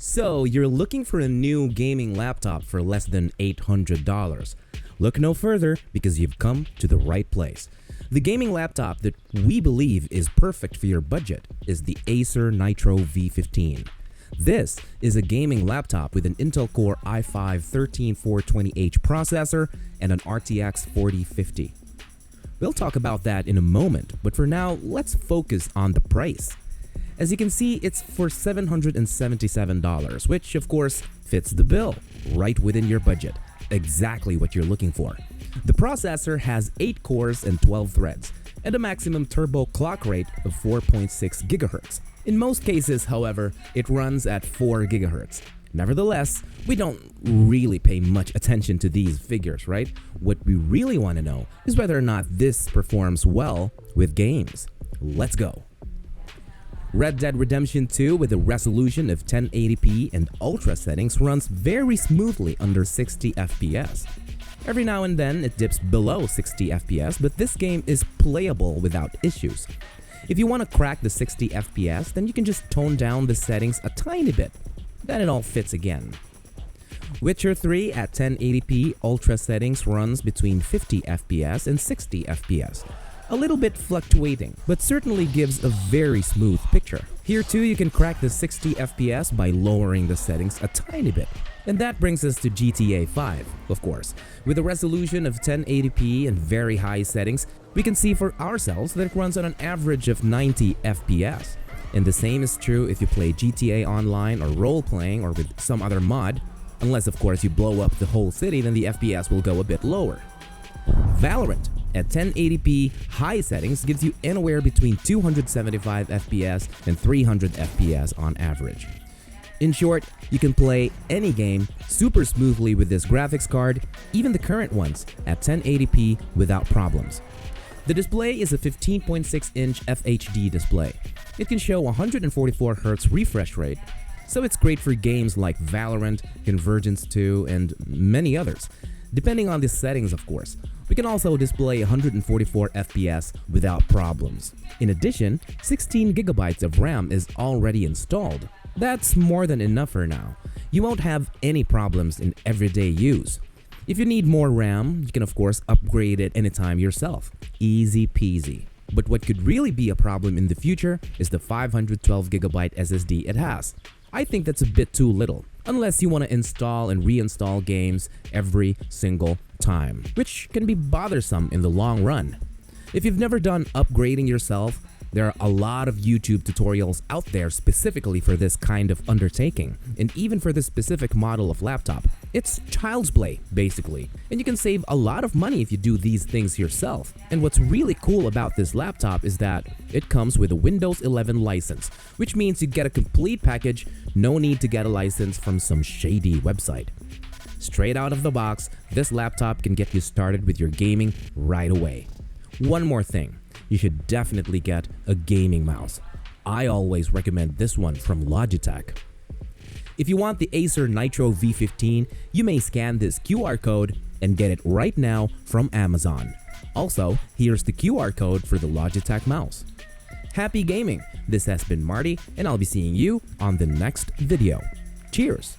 So, you're looking for a new gaming laptop for less than $800. Look no further because you've come to the right place. The gaming laptop that we believe is perfect for your budget is the Acer Nitro V15. This is a gaming laptop with an Intel Core i5-13420H processor and an RTX 4050. We'll talk about that in a moment, but for now, let's focus on the price. As you can see, it's for $777, which of course fits the bill, right within your budget, exactly what you're looking for. The processor has 8 cores and 12 threads, and a maximum turbo clock rate of 4.6 GHz. In most cases, however, it runs at 4 GHz. Nevertheless, we don't really pay much attention to these figures, right? What we really want to know is whether or not this performs well with games. Let's go. Red Dead Redemption 2 with a resolution of 1080p and ultra settings runs very smoothly under 60 FPS. Every now and then it dips below 60 FPS, but this game is playable without issues. If you want to crack the 60 FPS, then you can just tone down the settings a tiny bit. Then it all fits again. Witcher 3 at 1080p ultra settings runs between 50 FPS and 60 FPS. A little bit fluctuating, but certainly gives a very smooth picture. Here too you can crack the 60 FPS by lowering the settings a tiny bit. And that brings us to GTA 5, of course. With a resolution of 1080p and very high settings, we can see for ourselves that it runs on an average of 90 FPS. And the same is true if you play GTA Online or role-playing or with some other mod. Unless of course you blow up the whole city, then the FPS will go a bit lower. Valorant at 1080p high settings gives you anywhere between 275 FPS and 300 FPS on average. In short, you can play any game super smoothly with this graphics card, even the current ones, at 1080p without problems. The display is a 15.6-inch FHD display. It can show 144Hz refresh rate, so it's great for games like Valorant, Convergence 2, and many others, depending on the settings of course. We can also display 144 FPS without problems. In addition, 16 GB of RAM is already installed. That's more than enough for now. You won't have any problems in everyday use. If you need more RAM, you can of course upgrade it anytime yourself. Easy peasy. But what could really be a problem in the future is the 512GB SSD it has. I think that's a bit too little, unless you want to install and reinstall games every single time, which can be bothersome in the long run. If you've never done upgrading yourself, there are a lot of YouTube tutorials out there specifically for this kind of undertaking, and even for this specific model of laptop. It's child's play, basically, and you can save a lot of money if you do these things yourself. And what's really cool about this laptop is that it comes with a Windows 11 license, which means you get a complete package, no need to get a license from some shady website. Straight out of the box, this laptop can get you started with your gaming right away. One more thing. You should definitely get a gaming mouse. I always recommend this one from Logitech. If you want the Acer Nitro V15, you may scan this QR code and get it right now from Amazon. Also, here's the QR code for the Logitech mouse. Happy gaming! This has been Marty, and I'll be seeing you on the next video. Cheers!